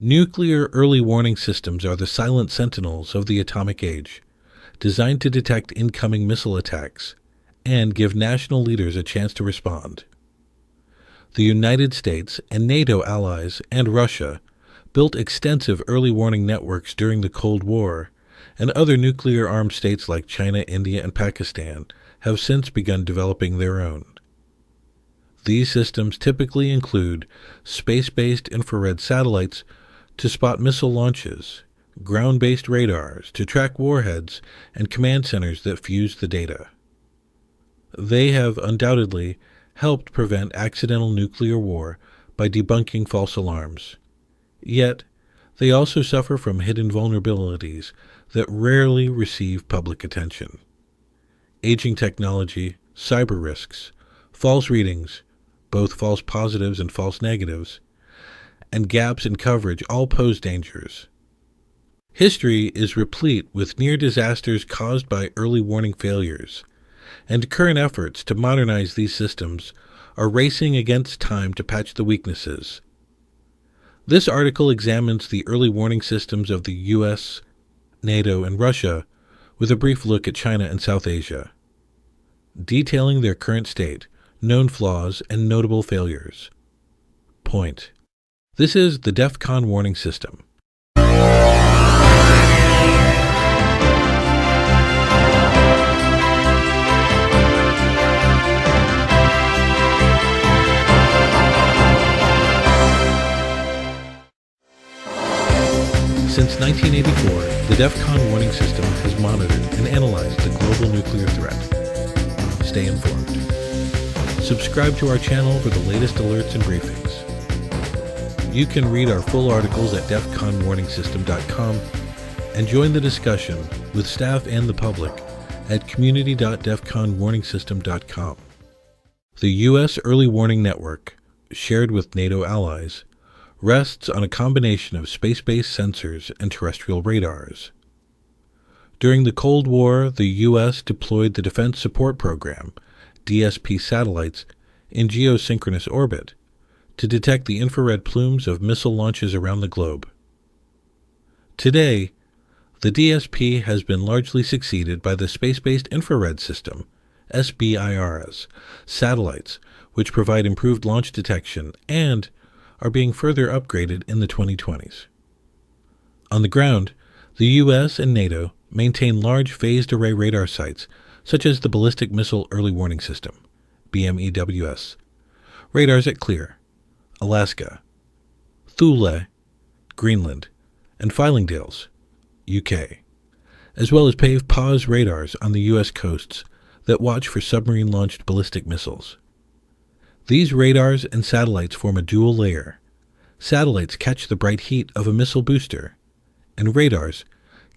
Nuclear early warning systems are the silent sentinels of the atomic age, designed to detect incoming missile attacks and give national leaders a chance to respond. The United States and NATO allies and Russia built extensive early warning networks during the Cold War, and other nuclear-armed states like China, India, and Pakistan have since begun developing their own. These systems typically include space-based infrared satellites to spot missile launches, ground-based radars to track warheads, and command centers that fuse the data. They have undoubtedly helped prevent accidental nuclear war by debunking false alarms. Yet, they also suffer from hidden vulnerabilities that rarely receive public attention. Aging technology, cyber risks, false readings, both false positives and false negatives, and gaps in coverage all pose dangers. History is replete with near disasters caused by early warning failures, and current efforts to modernize these systems are racing against time to patch the weaknesses. This article examines the early warning systems of the U.S., NATO, and Russia with a brief look at China and South Asia, detailing their current state, known flaws, and notable failures. Point. This is the DEFCON Warning System. Since 1984, the DEFCON Warning System has monitored and analyzed the global nuclear threat. Stay informed. Subscribe to our channel for the latest alerts and briefings. You can read our full articles at defconwarningsystem.com and join the discussion with staff and the public at community.defconwarningsystem.com. The U.S. Early Warning Network, shared with NATO allies, rests on a combination of space-based sensors and terrestrial radars. During the Cold War, the U.S. deployed the Defense Support Program, DSP satellites, in geosynchronous orbit to detect the infrared plumes of missile launches around the globe. Today, the DSP has been largely succeeded by the Space-Based Infrared System, SBIRS, satellites, which provide improved launch detection and are being further upgraded in the 2020s. On the ground, the U.S. and NATO maintain large phased array radar sites such as the Ballistic Missile Early Warning System, BMEWS, radars at Clear, Alaska, Thule, Greenland, and Fylingdales, UK, as well as pause radars on the U.S. coasts that watch for submarine-launched ballistic missiles. These radars and satellites form a dual layer. Satellites catch the bright heat of a missile booster, and radars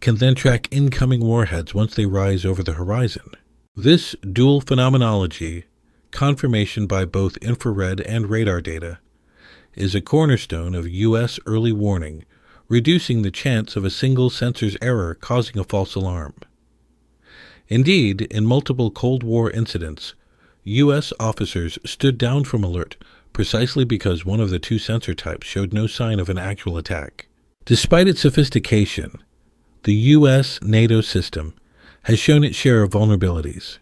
can then track incoming warheads once they rise over the horizon. This dual phenomenology, confirmation by both infrared and radar data, is a cornerstone of U.S. early warning, reducing the chance of a single sensor's error causing a false alarm. Indeed, in multiple Cold War incidents, U.S. officers stood down from alert precisely because one of the two sensor types showed no sign of an actual attack. Despite its sophistication, the U.S. NATO system has shown its share of vulnerabilities.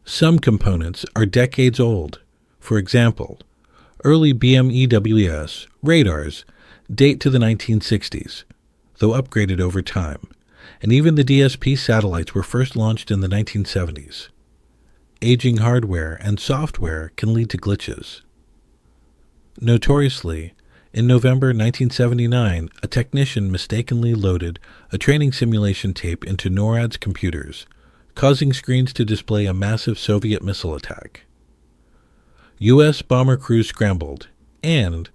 Some components are decades old. For example, early BMEWS radars date to the 1960s, though upgraded over time, and even the DSP satellites were first launched in the 1970s. Aging hardware and software can lead to glitches. Notoriously, in November 1979, a technician mistakenly loaded a training simulation tape into NORAD's computers, causing screens to display a massive Soviet missile attack. U.S. bomber crews scrambled, and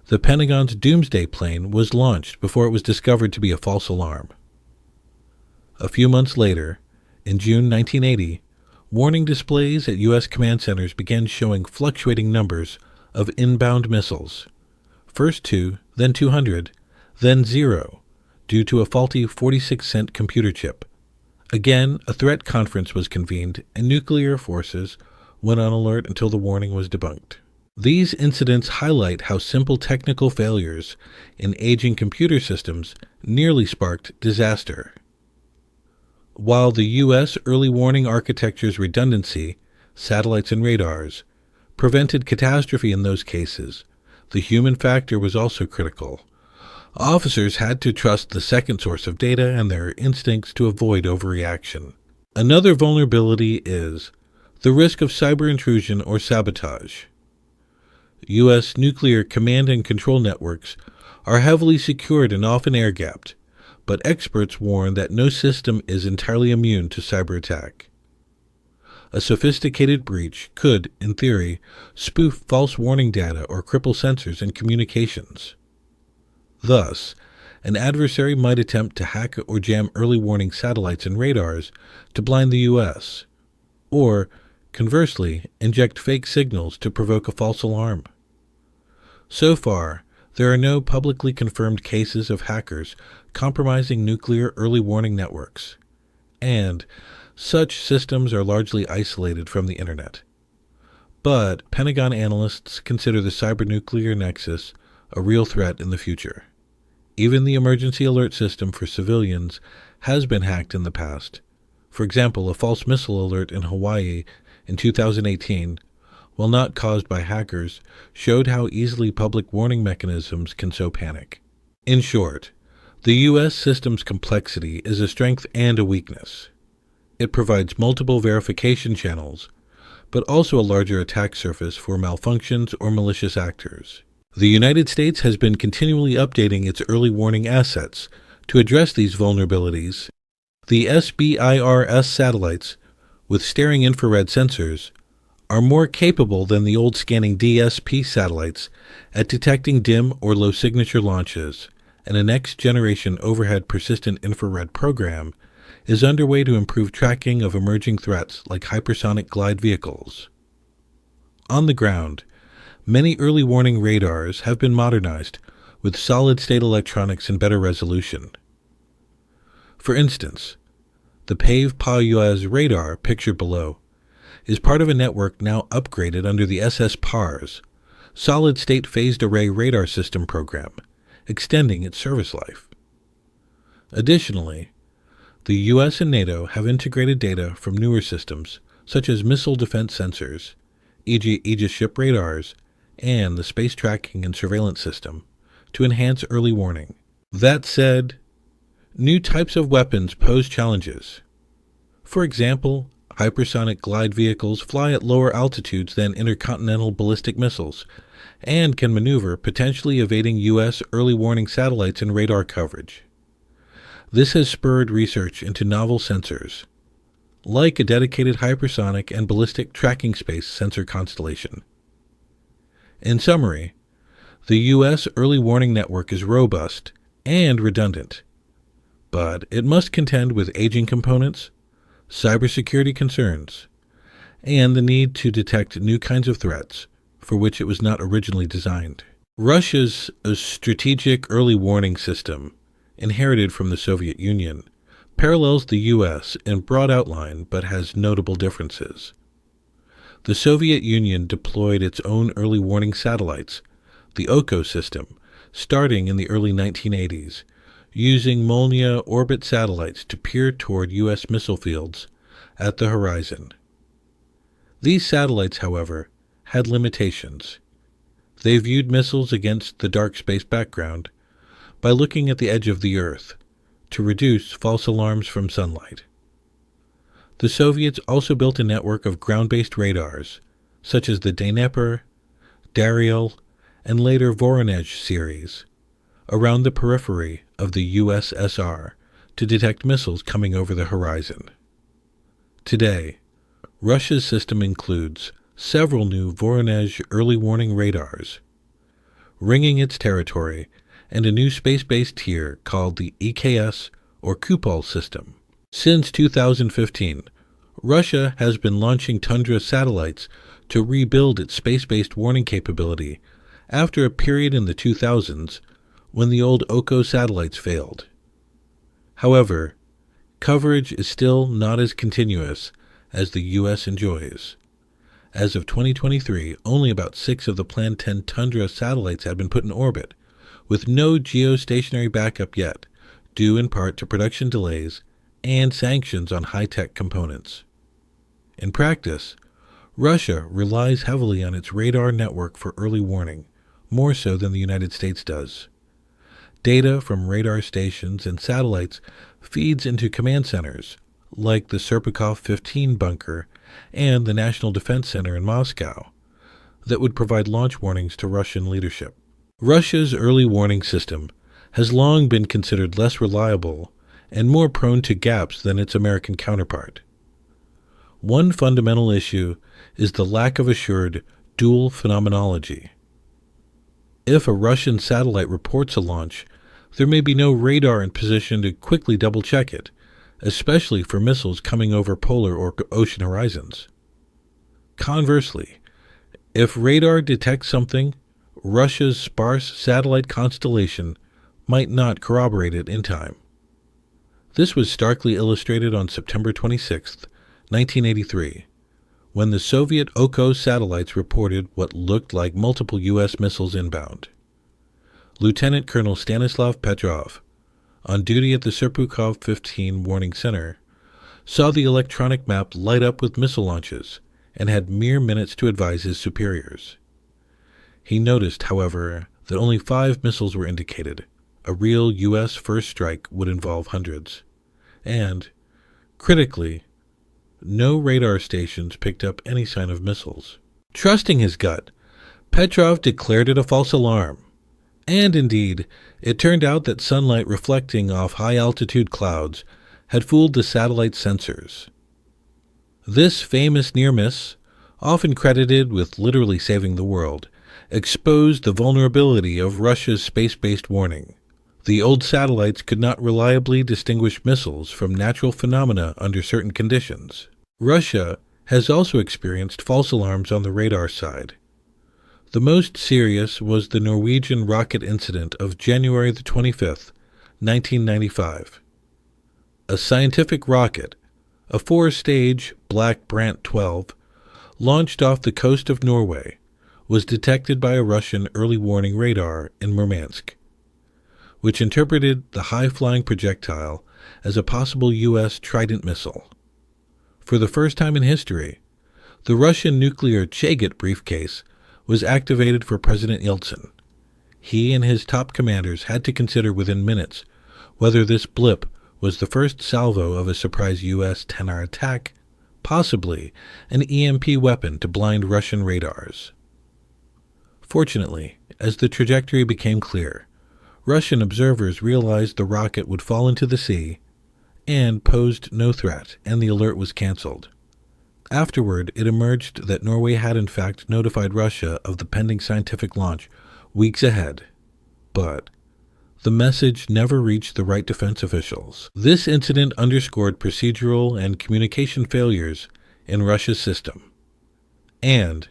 the Pentagon's Doomsday plane was launched before it was discovered to be a false alarm. A few months later, in June 1980, warning displays at U.S. command centers began showing fluctuating numbers of inbound missiles, first 2, then 200, then 0, due to a faulty 46-cent computer chip. Again, a threat conference was convened, and nuclear forces went on alert until the warning was debunked. These incidents highlight how simple technical failures in aging computer systems nearly sparked disaster. While the U.S. early warning architecture's redundancy, satellites and radars, prevented catastrophe in those cases, the human factor was also critical. Officers had to trust the second source of data and their instincts to avoid overreaction. Another vulnerability is the risk of cyber intrusion or sabotage. U.S. nuclear command and control networks are heavily secured and often air-gapped, but experts warn that no system is entirely immune to cyber attack. A sophisticated breach could, in theory, spoof false warning data or cripple sensors and communications. Thus, an adversary might attempt to hack or jam early warning satellites and radars to blind the U.S., or, conversely, inject fake signals to provoke a false alarm. So far, there are no publicly confirmed cases of hackers compromising nuclear early warning networks, and such systems are largely isolated from the Internet. But Pentagon analysts consider the cybernuclear nexus a real threat in the future. Even the emergency alert system for civilians has been hacked in the past. For example, a false missile alert in Hawaii in 2018, while not caused by hackers, showed how easily public warning mechanisms can sow panic. In short, the U.S. system's complexity is a strength and a weakness. It provides multiple verification channels, but also a larger attack surface for malfunctions or malicious actors. The United States has been continually updating its early warning assets to address these vulnerabilities. The SBIRS satellites, with staring infrared sensors, are more capable than the old scanning DSP satellites at detecting dim or low signature launches, and a next-generation overhead persistent infrared program is underway to improve tracking of emerging threats like hypersonic glide vehicles. On the ground, many early warning radars have been modernized with solid-state electronics and better resolution. For instance, the PAVE-PAUS radar, pictured below, is part of a network now upgraded under the SS-PARS, Solid-State Phased Array Radar System program, extending its service life. Additionally, the U.S. and NATO have integrated data from newer systems, such as missile defense sensors, e.g. Aegis ship radars, and the Space Tracking and Surveillance System, to enhance early warning. That said, new types of weapons pose challenges. For example, hypersonic glide vehicles fly at lower altitudes than intercontinental ballistic missiles, and can maneuver, potentially evading U.S. early warning satellites and radar coverage. This has spurred research into novel sensors, like a dedicated hypersonic and ballistic tracking space sensor constellation. In summary, the U.S. early warning network is robust and redundant, but it must contend with aging components, cybersecurity concerns, and the need to detect new kinds of threats for which it was not originally designed. Russia's strategic early warning system, inherited from the Soviet Union, parallels the U.S. in broad outline but has notable differences. The Soviet Union deployed its own early warning satellites, the OCO system, starting in the early 1980s, using Molniya orbit satellites to peer toward U.S. missile fields at the horizon. These satellites, however, had limitations. They viewed missiles against the dark space background by looking at the edge of the Earth to reduce false alarms from sunlight. The Soviets also built a network of ground-based radars, such as the Dnepr, Daryel, and later Voronezh series, around the periphery of the USSR to detect missiles coming over the horizon. Today, Russia's system includes several new Voronezh early warning radars, ringing its territory, and a new space-based tier called the EKS or Kupol system. Since 2015, Russia has been launching Tundra satellites to rebuild its space-based warning capability after a period in the 2000s when the old OCO satellites failed. However, coverage is still not as continuous as the U.S. enjoys, As of 2023, only about 6 of the planned 10 Tundra satellites had been put in orbit, with no geostationary backup yet, due in part to production delays and sanctions on high-tech components. In practice, Russia relies heavily on its radar network for early warning, more so than the United States does. Data from radar stations and satellites feeds into command centers, like the Serpukhov 15 bunker and the National Defense Center in Moscow, that would provide launch warnings to Russian leadership. Russia's early warning system has long been considered less reliable and more prone to gaps than its American counterpart. One fundamental issue is the lack of assured dual phenomenology. If a Russian satellite reports a launch, there may be no radar in position to quickly double-check it, especially for missiles coming over polar or ocean horizons. Conversely, if radar detects something, Russia's sparse satellite constellation might not corroborate it in time. This was starkly illustrated on September 26, 1983, when the Soviet Oko satellites reported what looked like multiple U.S. missiles inbound. Lieutenant Colonel Stanislav Petrov, on duty at the Serpukhov 15 Warning Center, saw the electronic map light up with missile launches and had mere minutes to advise his superiors. He noticed, however, that only 5 missiles were indicated. A real U.S. first strike would involve hundreds. And, critically, no radar stations picked up any sign of missiles. Trusting his gut, Petrov declared it a false alarm. And indeed, it turned out that sunlight reflecting off high-altitude clouds had fooled the satellite sensors. This famous near-miss, often credited with literally saving the world, exposed the vulnerability of Russia's space-based warning. The old satellites could not reliably distinguish missiles from natural phenomena under certain conditions. Russia has also experienced false alarms on the radar side. The most serious was the Norwegian rocket incident of January the 25th, 1995. A scientific rocket, a 4-stage Black Brant 12, launched off the coast of Norway, was detected by a Russian early warning radar in Murmansk, which interpreted the high-flying projectile as a possible U.S. Trident missile. For the first time in history, the Russian nuclear Chagit briefcase was activated for President Yeltsin. He and his top commanders had to consider within minutes whether this blip was the first salvo of a surprise U.S. 10-hour attack, possibly an EMP weapon to blind Russian radars. Fortunately, as the trajectory became clear, Russian observers realized the rocket would fall into the sea and posed no threat, and the alert was canceled. Afterward, it emerged that Norway had in fact notified Russia of the pending scientific launch weeks ahead, but the message never reached the right defense officials. This incident underscored procedural and communication failures in Russia's system, and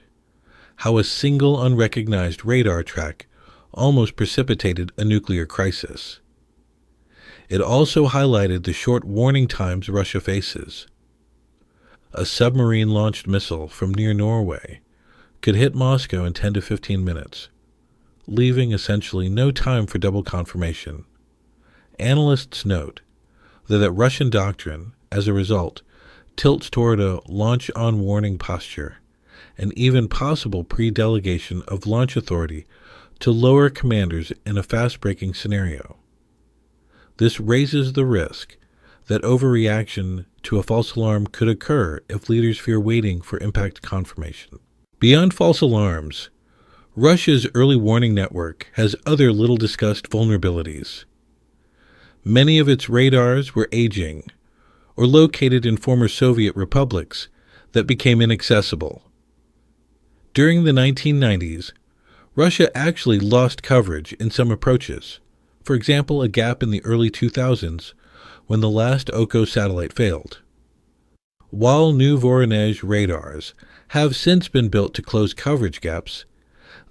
how a single unrecognized radar track almost precipitated a nuclear crisis. It also highlighted the short warning times Russia faces. A submarine-launched missile from near Norway could hit Moscow in 10 to 15 minutes, leaving essentially no time for double confirmation. Analysts note that Russian doctrine, as a result, tilts toward a launch-on-warning posture, and even possible pre-delegation of launch authority to lower commanders in a fast-breaking scenario. This raises the risk that overreaction to a false alarm could occur if leaders fear waiting for impact confirmation. Beyond false alarms, Russia's early warning network has other little-discussed vulnerabilities. Many of its radars were aging or located in former Soviet republics that became inaccessible. During the 1990s, Russia actually lost coverage in some approaches, for example a gap in the early 2000s when the last Oko satellite failed. While new Voronezh radars have since been built to close coverage gaps,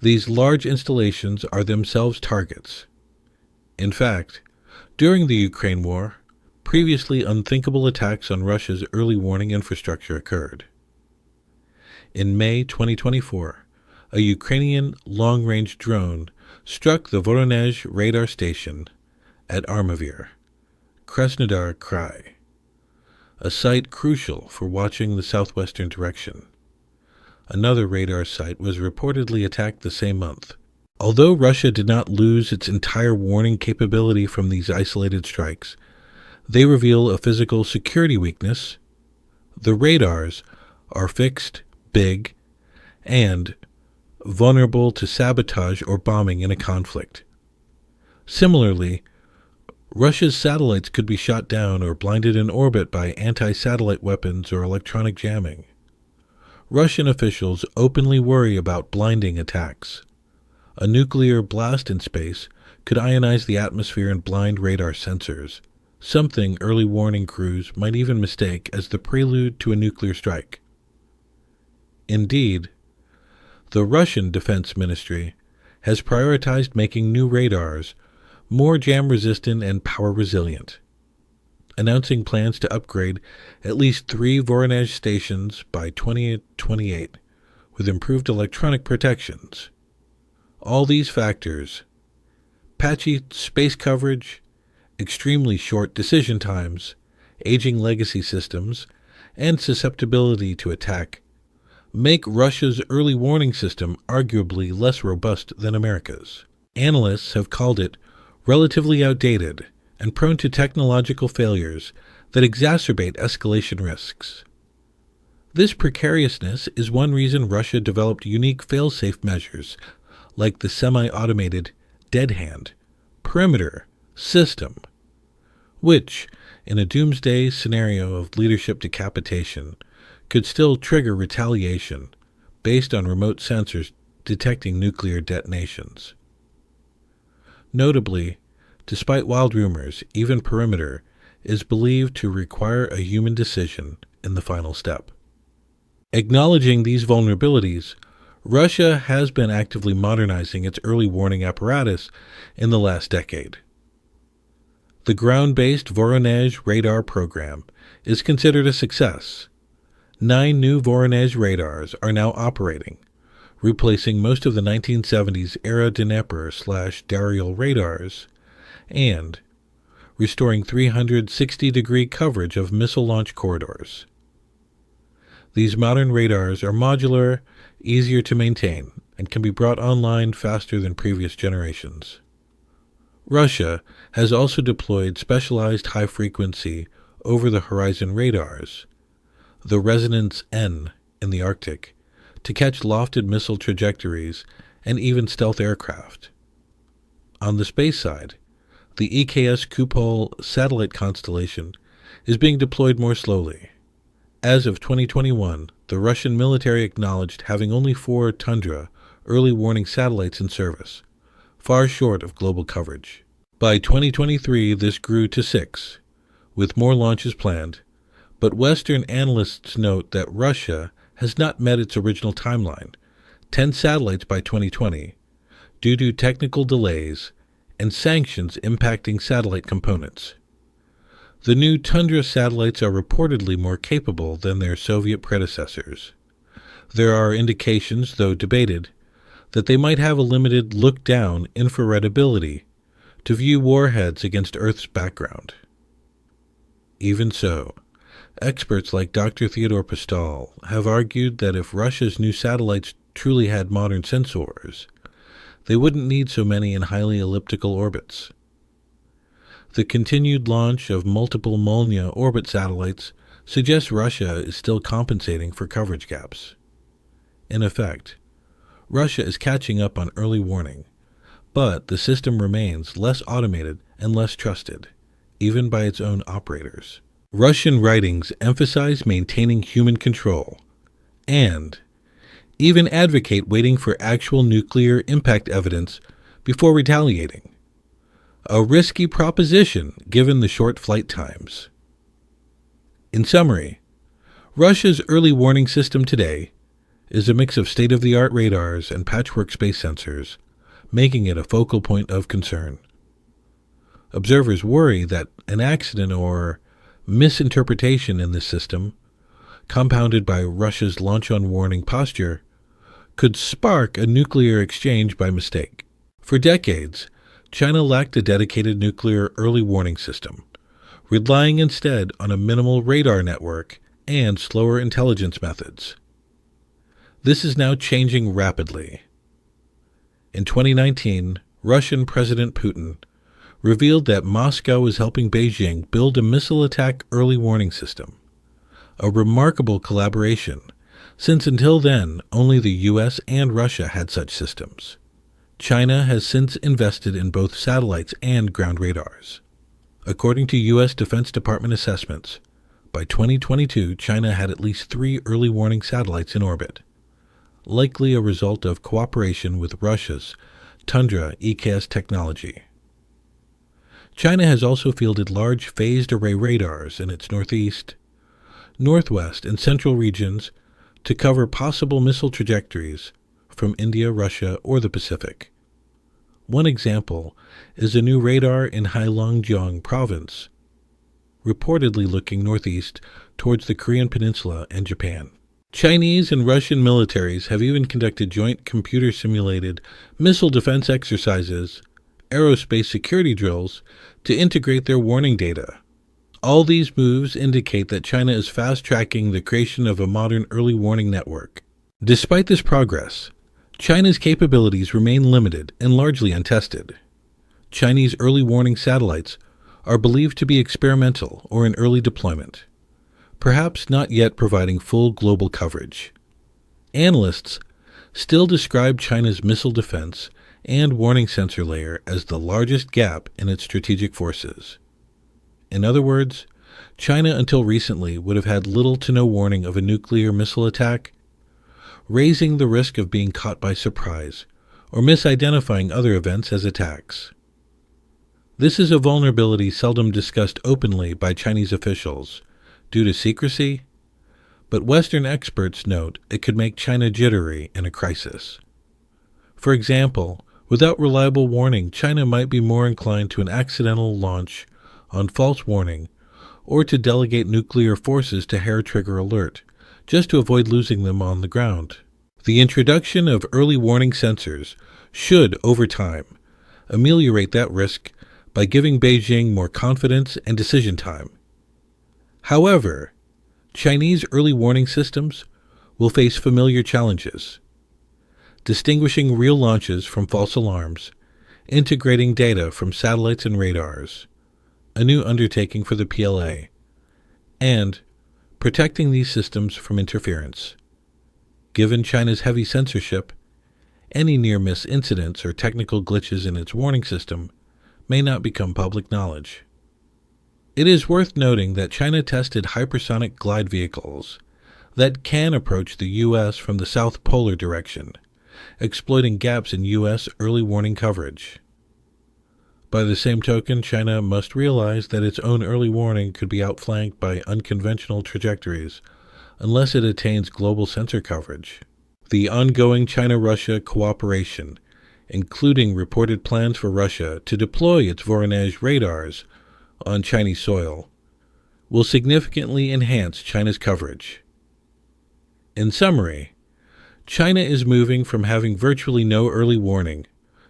these large installations are themselves targets. In fact, during the Ukraine war, previously unthinkable attacks on Russia's early warning infrastructure occurred. In May 2024, a Ukrainian long-range drone struck the Voronezh radar station at Armavir, Krasnodar Krai, a site crucial for watching the southwestern direction. Another radar site was reportedly attacked the same month. Although Russia did not lose its entire warning capability from these isolated strikes, they reveal a physical security weakness. The radars are fixed, big, and vulnerable to sabotage or bombing in a conflict. Similarly, Russia's satellites could be shot down or blinded in orbit by anti-satellite weapons or electronic jamming. Russian officials openly worry about blinding attacks. A nuclear blast in space could ionize the atmosphere and blind radar sensors, something early warning crews might even mistake as the prelude to a nuclear strike. Indeed, the Russian Defense Ministry has prioritized making new radars more jam-resistant and power-resilient, announcing plans to upgrade at least 3 Voronezh stations by 2028 with improved electronic protections. All these factors, patchy space coverage, extremely short decision times, aging legacy systems, and susceptibility to attack, make Russia's early warning system arguably less robust than America's. Analysts have called it relatively outdated and prone to technological failures that exacerbate escalation risks. This precariousness is one reason Russia developed unique fail-safe measures like the semi-automated dead hand perimeter system, which, in a doomsday scenario of leadership decapitation, could still trigger retaliation based on remote sensors detecting nuclear detonations. Notably, despite wild rumors, even perimeter is believed to require a human decision in the final step. Acknowledging these vulnerabilities, Russia has been actively modernizing its early warning apparatus in the last decade. The ground-based Voronezh radar program is considered a success. 9 new Voronezh radars are now operating, replacing most of the 1970s-era Dnepr/Daryl radars, and restoring 360-degree coverage of missile launch corridors. These modern radars are modular, easier to maintain, and can be brought online faster than previous generations. Russia has also deployed specialized high-frequency over-the-horizon radars, the Resonance N in the Arctic, to catch lofted missile trajectories and even stealth aircraft. On the space side, the EKS Kupol satellite constellation is being deployed more slowly. As of 2021, the Russian military acknowledged having only 4 Tundra early warning satellites in service, far short of global coverage. By 2023, this grew to 6, with more launches planned, but Western analysts note that Russia has not met its original timeline, 10 satellites by 2020, due to technical delays and sanctions impacting satellite components. The new Tundra satellites are reportedly more capable than their Soviet predecessors. There are indications, though debated, that they might have a limited look-down infrared ability to view warheads against Earth's background. Even so, experts like Dr. Theodore Postal have argued that if Russia's new satellites truly had modern sensors, they wouldn't need so many in highly elliptical orbits. The continued launch of multiple Molniya orbit satellites suggests Russia is still compensating for coverage gaps. In effect, Russia is catching up on early warning, but the system remains less automated and less trusted, even by its own operators. Russian writings emphasize maintaining human control and even advocate waiting for actual nuclear impact evidence before retaliating. A risky proposition given the short flight times. In summary, Russia's early warning system today is a mix of state-of-the-art radars and patchwork space sensors, making it a focal point of concern. Observers worry that an accident or misinterpretation in this system compounded by Russia's launch-on-warning posture, could spark a nuclear exchange by mistake. For decades, China lacked a dedicated nuclear early warning system, relying instead on a minimal radar network and slower intelligence methods. This is now changing rapidly. In 2019, Russian President Putin revealed that Moscow is helping Beijing build a missile attack early warning system, a remarkable collaboration, since until then only the US and Russia had such systems. China has since invested in both satellites and ground radars. According to U.S. Defense Department assessments, by 2022 China had at least 3 early warning satellites in orbit, likely a result of cooperation with Russia's Tundra ECAS technology. China has also fielded large phased array radars in its northeast, northwest, and central regions to cover possible missile trajectories from India, Russia, or the Pacific. One example is a new radar in Heilongjiang province, reportedly looking northeast towards the Korean Peninsula and Japan. Chinese and Russian militaries have even conducted joint computer-simulated missile defense exercises, aerospace security drills, to integrate their warning data. All these moves indicate that China is fast-tracking the creation of a modern early warning network. Despite this progress, China's capabilities remain limited and largely untested. Chinese early warning satellites are believed to be experimental or in early deployment, perhaps not yet providing full global coverage. Analysts still describe China's missile defense and warning sensor layer as the largest gap in its strategic forces. In other words, China until recently would have had little to no warning of a nuclear missile attack, raising the risk of being caught by surprise or misidentifying other events as attacks. This is a vulnerability seldom discussed openly by Chinese officials due to secrecy, but Western experts note it could make China jittery in a crisis. For example, without reliable warning, China might be more inclined to an accidental launch on false warning or to delegate nuclear forces to hair-trigger alert, just to avoid losing them on the ground. The introduction of early warning sensors should, over time, ameliorate that risk by giving Beijing more confidence and decision time. However, Chinese early warning systems will face familiar challenges: distinguishing real launches from false alarms, integrating data from satellites and radars, a new undertaking for the PLA, and protecting these systems from interference. Given China's heavy censorship, any near-miss incidents or technical glitches in its warning system may not become public knowledge. It is worth noting that China tested hypersonic glide vehicles that can approach the U.S. from the south polar direction, exploiting gaps in U.S. early warning coverage. By the same token, China must realize that its own early warning could be outflanked by unconventional trajectories unless it attains global sensor coverage. The ongoing China-Russia cooperation, including reported plans for Russia to deploy its Voronezh radars on Chinese soil, will significantly enhance China's coverage. In summary, China is moving from having virtually no early warning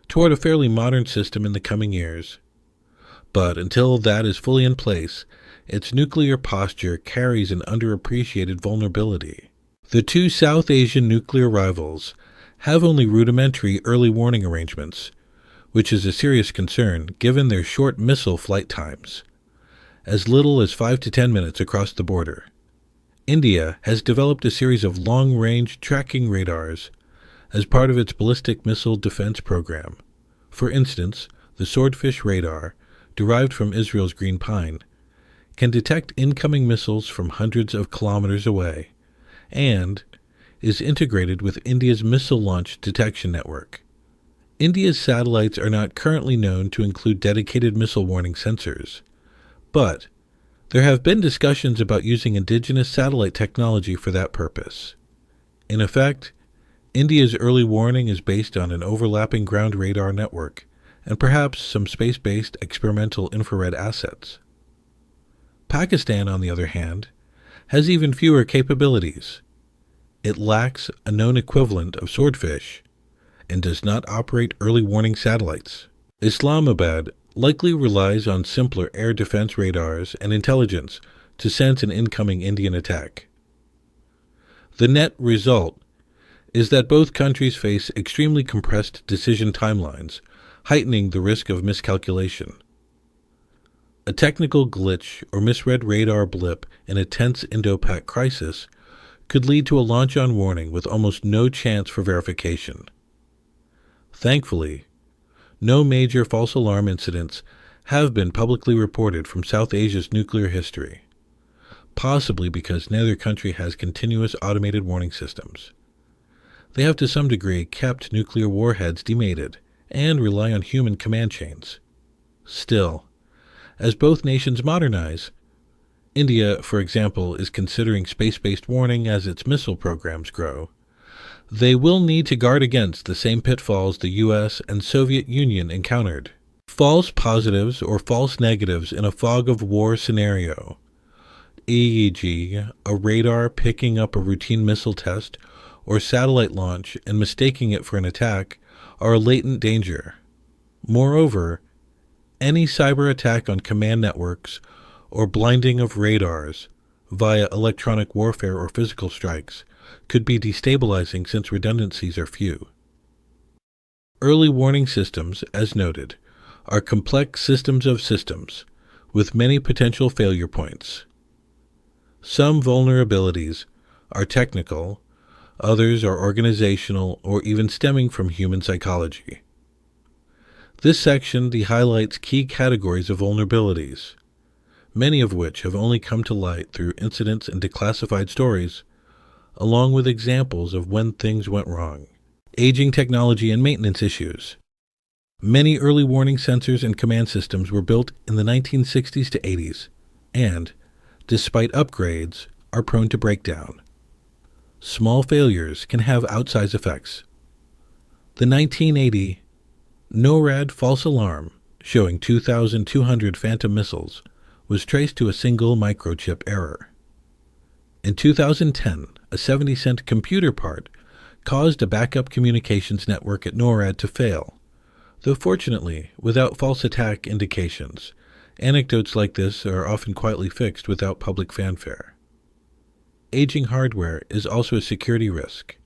toward a fairly modern system in the coming years. But until that is fully in place, its nuclear posture carries an underappreciated vulnerability. The two South Asian nuclear rivals have only rudimentary early warning arrangements, which is a serious concern given their short missile flight times, as little as 5 to 10 minutes across the border. India has developed a series of long-range tracking radars as part of its ballistic missile defense program. For instance, the Swordfish radar, derived from Israel's Green Pine, can detect incoming missiles from hundreds of kilometers away and is integrated with India's missile launch detection network. India's satellites are not currently known to include dedicated missile warning sensors, but there have been discussions about using indigenous satellite technology for that purpose. In effect, India's early warning is based on an overlapping ground radar network and perhaps some space-based experimental infrared assets. Pakistan, on the other hand, has even fewer capabilities. It lacks a known equivalent of Swordfish and does not operate early warning satellites. Islamabad likely relies on simpler air defense radars and intelligence to sense an incoming Indian attack. The net result is that both countries face extremely compressed decision timelines, heightening the risk of miscalculation. A technical glitch or misread radar blip in a tense Indo-Pak crisis could lead to a launch-on warning with almost no chance for verification. Thankfully, no major false alarm incidents have been publicly reported from South Asia's nuclear history, possibly because neither country has continuous automated warning systems. They have to some degree kept nuclear warheads demated and rely on human command chains. Still, as both nations modernize, India, for example, is considering space-based warning as its missile programs grow. They will need to guard against the same pitfalls the U.S. and Soviet Union encountered. False positives or false negatives in a fog of war scenario, e.g., a radar picking up a routine missile test or satellite launch and mistaking it for an attack, are a latent danger. Moreover, any cyber attack on command networks or blinding of radars via electronic warfare or physical strikes could be destabilizing since redundancies are few. Early warning systems, as noted, are complex systems of systems with many potential failure points. Some vulnerabilities are technical, others are organizational or even stemming from human psychology. This section highlights key categories of vulnerabilities, many of which have only come to light through incidents and declassified stories, along with examples of when things went wrong. Aging technology and maintenance issues. Many early warning sensors and command systems were built in the 1960s to 80s and, despite upgrades, are prone to breakdown. Small failures can have outsized effects. The 1980 NORAD false alarm showing 2,200 Phantom missiles was traced to a single microchip error. In 2010, a 70-cent computer part caused a backup communications network at NORAD to fail, though fortunately without false attack indications. Anecdotes like this are often quietly fixed without public fanfare. Aging hardware is also a security risk.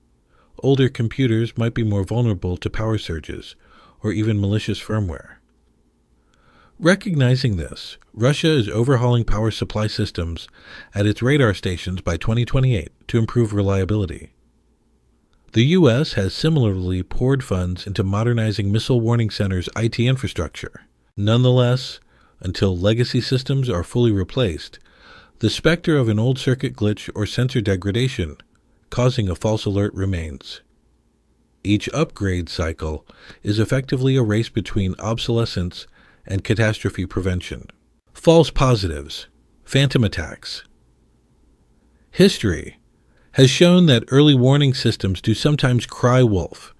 Older computers might be more vulnerable to power surges or even malicious firmware. Recognizing this, Russia is overhauling power supply systems at its radar stations by 2028 to improve reliability. The U.S. has similarly poured funds into modernizing missile warning centers' IT infrastructure. Nonetheless, until legacy systems are fully replaced, the specter of an old circuit glitch or sensor degradation causing a false alert remains. Each upgrade cycle is effectively a race between obsolescence and catastrophe prevention. False positives, phantom attacks. History has shown that early warning systems do sometimes cry wolf,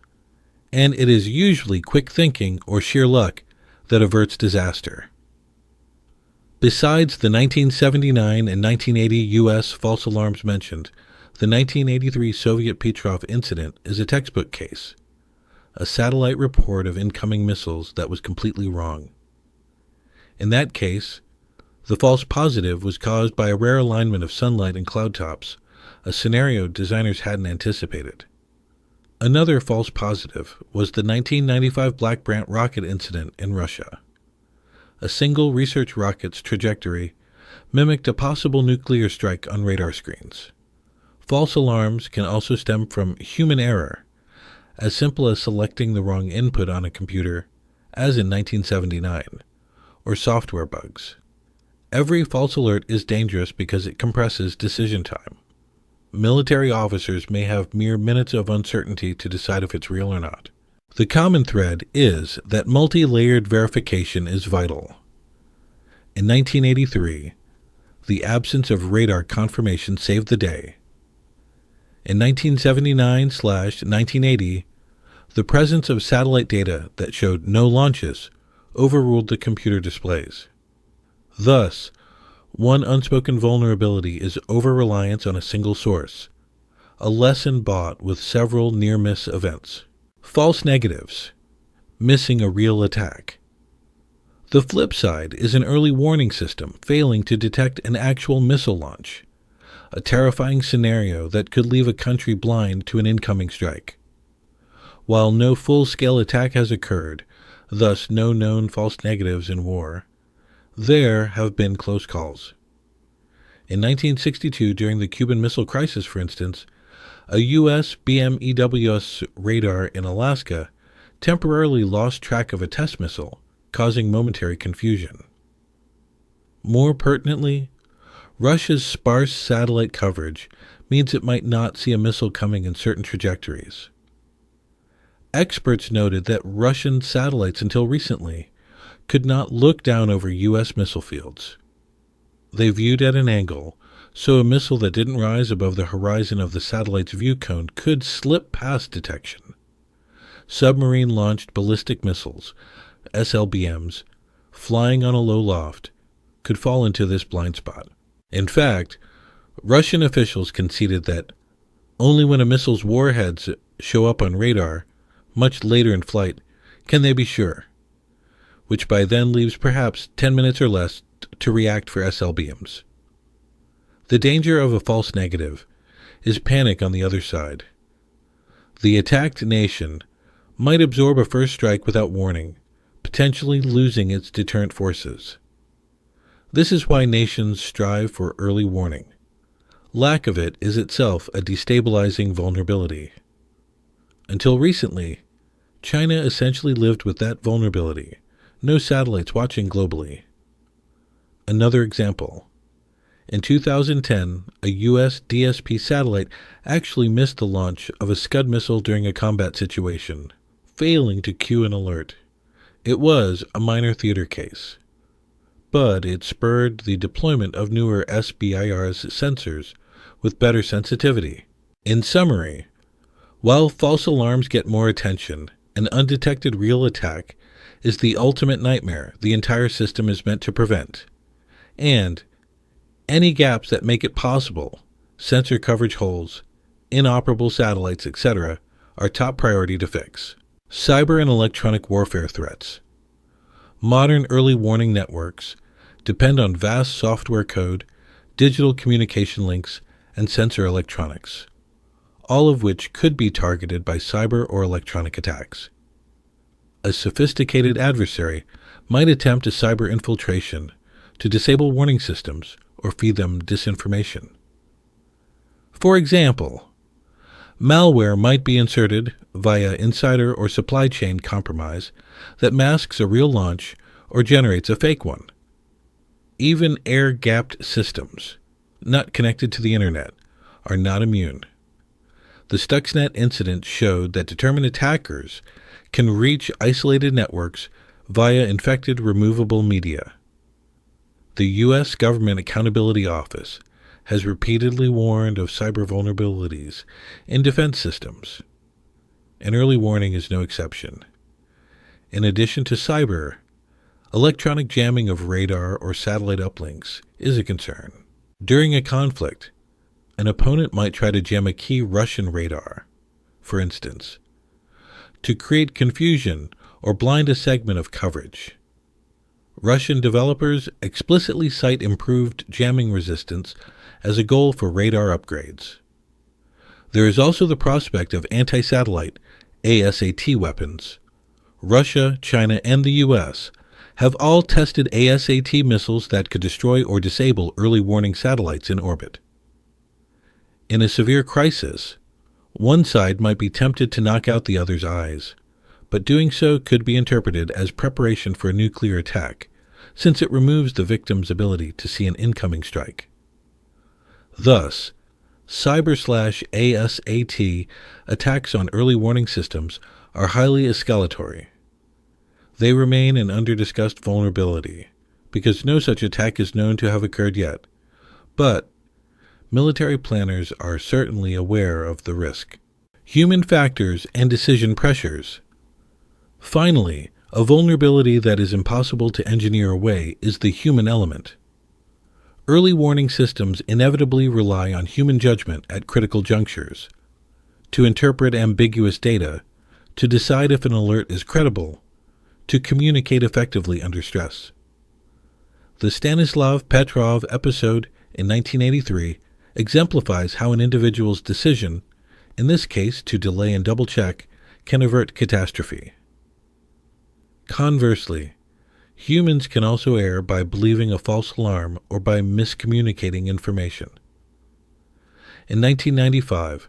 and it is usually quick thinking or sheer luck that averts disaster. Besides the 1979 and 1980 U.S. false alarms mentioned, the 1983 Soviet Petrov incident is a textbook case, a satellite report of incoming missiles that was completely wrong. In that case, the false positive was caused by a rare alignment of sunlight and cloud tops, a scenario designers hadn't anticipated. Another false positive was the 1995 Black Brant rocket incident in Russia. A single research rocket's trajectory mimicked a possible nuclear strike on radar screens. False alarms can also stem from human error, as simple as selecting the wrong input on a computer, as in 1979, or software bugs. Every false alert is dangerous because it compresses decision time. Military officers may have mere minutes of uncertainty to decide if it's real or not. The common thread is that multi-layered verification is vital. In 1983, the absence of radar confirmation saved the day. In 1979/1980, the presence of satellite data that showed no launches overruled the computer displays. Thus, One unspoken vulnerability is over-reliance on a single source, a lesson bought with several near-miss events. False negatives, missing a real attack. The flip side is an early warning system failing to detect an actual missile launch, a terrifying scenario that could leave a country blind to an incoming strike. While no full-scale attack has occurred, thus no known false negatives in war, there have been close calls. In 1962, during the Cuban Missile Crisis, for instance, a U.S. BMEWS radar in Alaska temporarily lost track of a test missile, causing momentary confusion. More pertinently, Russia's sparse satellite coverage means it might not see a missile coming in certain trajectories. Experts noted that Russian satellites until recently could not look down over U.S. missile fields. They viewed at an angle, so a missile that didn't rise above the horizon of the satellite's view cone could slip past detection. Submarine-launched ballistic missiles, SLBMs, flying on a low loft, could fall into this blind spot. In fact, Russian officials conceded that only when a missile's warheads show up on radar, much later in flight, can they be sure, which by then leaves perhaps 10 minutes or less to react for SLBMs. The danger of a false negative is panic on the other side. The attacked nation might absorb a first strike without warning, potentially losing its deterrent forces. This is why nations strive for early warning. Lack of it is itself a destabilizing vulnerability. Until recently, China essentially lived with that vulnerability, no satellites watching globally. Another example. In 2010, a U.S. DSP satellite actually missed the launch of a Scud missile during a combat situation, failing to cue an alert. It was a minor theater case, but it spurred the deployment of newer SBIR's sensors with better sensitivity. In summary, while false alarms get more attention, an undetected real attack is the ultimate nightmare the entire system is meant to prevent. And any gaps that make it possible, sensor coverage holes, inoperable satellites, etc., are top priority to fix. Cyber and electronic warfare threats. Modern early warning networks depend on vast software code, digital communication links, and sensor electronics, all of which could be targeted by cyber or electronic attacks. A sophisticated adversary might attempt a cyber infiltration to disable warning systems or feed them disinformation. For example, malware might be inserted via insider or supply chain compromise that masks a real launch or generates a fake one. Even air-gapped systems, not connected to the internet, are not immune. The Stuxnet incident showed that determined attackers can reach isolated networks via infected removable media. The U.S. Government Accountability Office has repeatedly warned of cyber vulnerabilities in defense systems, and early warning is no exception. In addition to cyber, electronic jamming of radar or satellite uplinks is a concern. During a conflict, an opponent might try to jam a key Russian radar, for instance, to create confusion or blind a segment of coverage. Russian developers explicitly cite improved jamming resistance as a goal for radar upgrades. There is also the prospect of anti-satellite ASAT weapons. Russia, China, and the U.S. have all tested ASAT missiles that could destroy or disable early warning satellites in orbit. In a severe crisis, one side might be tempted to knock out the other's eyes, but doing so could be interpreted as preparation for a nuclear attack, since it removes the victim's ability to see an incoming strike. Thus, cyber/ASAT attacks on early warning systems are highly escalatory. They remain an under-discussed vulnerability, because no such attack is known to have occurred yet, but military planners are certainly aware of the risk. Human factors and decision pressures. Finally, a vulnerability that is impossible to engineer away is the human element. Early warning systems inevitably rely on human judgment at critical junctures, to interpret ambiguous data, to decide if an alert is credible, to communicate effectively under stress. The Stanislav Petrov episode in 1983 exemplifies how an individual's decision, in this case to delay and double-check, can avert catastrophe. Conversely, humans can also err by believing a false alarm or by miscommunicating information. In 1995,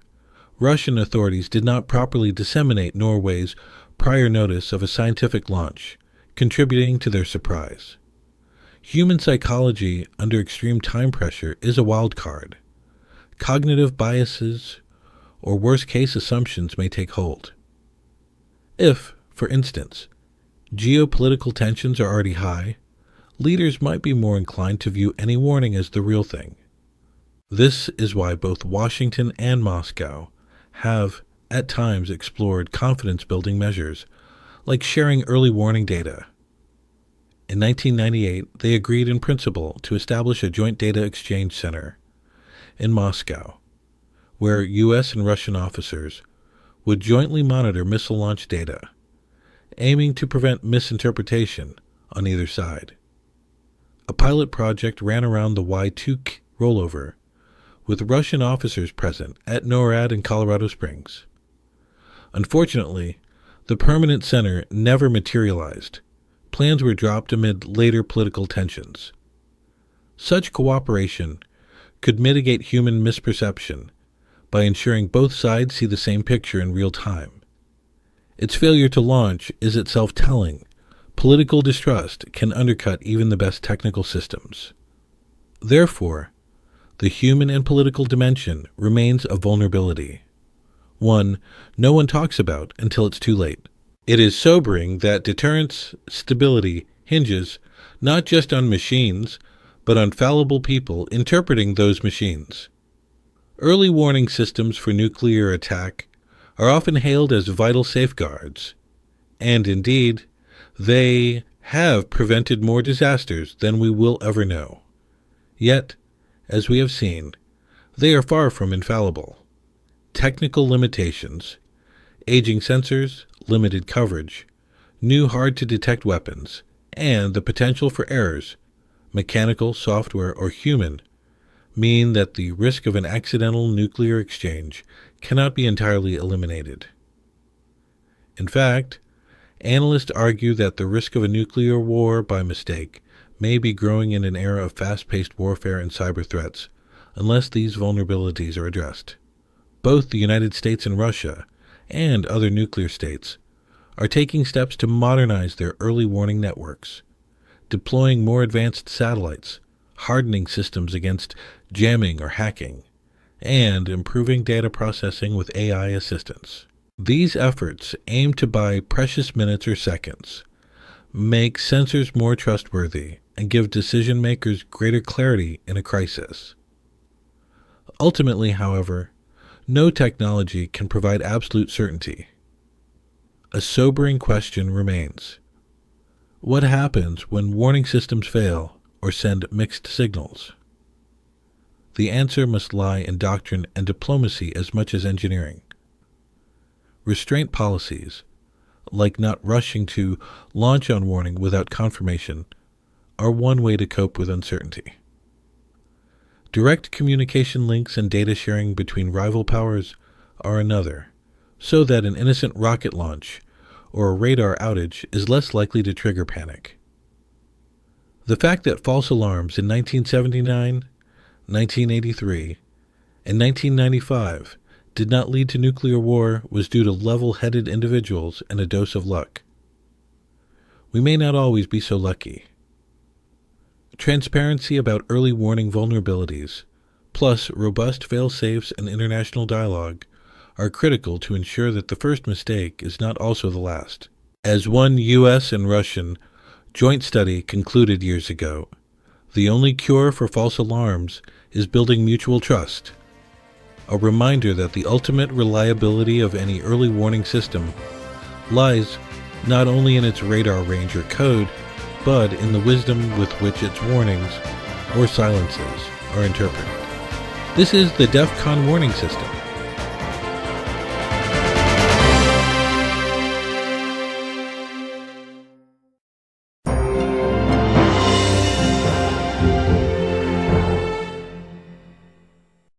Russian authorities did not properly disseminate Norway's prior notice of a scientific launch, contributing to their surprise. Human psychology under extreme time pressure is a wild card. Cognitive biases or worst-case assumptions may take hold. If, for instance, geopolitical tensions are already high, leaders might be more inclined to view any warning as the real thing. This is why both Washington and Moscow have, at times, explored confidence-building measures, like sharing early warning data. In 1998, they agreed in principle to establish a joint data exchange center in Moscow, where U.S. and Russian officers would jointly monitor missile launch data, aiming to prevent misinterpretation on either side. A pilot project ran around the Y2 rollover, with Russian officers present at NORAD in Colorado Springs. Unfortunately, the permanent center never materialized. Plans were dropped amid later political tensions. Such cooperation could mitigate human misperception by ensuring both sides see the same picture in real time. Its failure to launch is itself telling. Political distrust can undercut even the best technical systems. Therefore, the human and political dimension remains a vulnerability, one no one talks about until it's too late. It is sobering that deterrence stability hinges not just on machines, but on fallible people interpreting those machines. Early warning systems for nuclear attack are often hailed as vital safeguards, and indeed, they have prevented more disasters than we will ever know. Yet, as we have seen, they are far from infallible. Technical limitations, aging sensors, limited coverage, new hard-to-detect weapons, and the potential for errors, mechanical, software, or human, mean that the risk of an accidental nuclear exchange cannot be entirely eliminated. In fact, analysts argue that the risk of a nuclear war by mistake may be growing in an era of fast-paced warfare and cyber threats, unless these vulnerabilities are addressed. Both the United States and Russia, and other nuclear states, are taking steps to modernize their early warning networks, deploying more advanced satellites, hardening systems against jamming or hacking, and improving data processing with AI assistance. These efforts aim to buy precious minutes or seconds, make sensors more trustworthy, and give decision-makers greater clarity in a crisis. Ultimately, however, no technology can provide absolute certainty. A sobering question remains. What happens when warning systems fail or send mixed signals? The answer must lie in doctrine and diplomacy as much as engineering. Restraint policies, like not rushing to launch on warning without confirmation, are one way to cope with uncertainty. Direct communication links and data sharing between rival powers are another, so that an innocent rocket launch or a radar outage is less likely to trigger panic. The fact that false alarms in 1979, 1983, and 1995 did not lead to nuclear war was due to level-headed individuals and a dose of luck. We may not always be so lucky. Transparency about early warning vulnerabilities, plus robust fail-safes and international dialogue, are critical to ensure that the first mistake is not also the last. As one U.S. and Russian joint study concluded years ago, the only cure for false alarms is building mutual trust, a reminder that the ultimate reliability of any early warning system lies not only in its radar range or code, but in the wisdom with which its warnings or silences are interpreted. This is the DEFCON Warning System,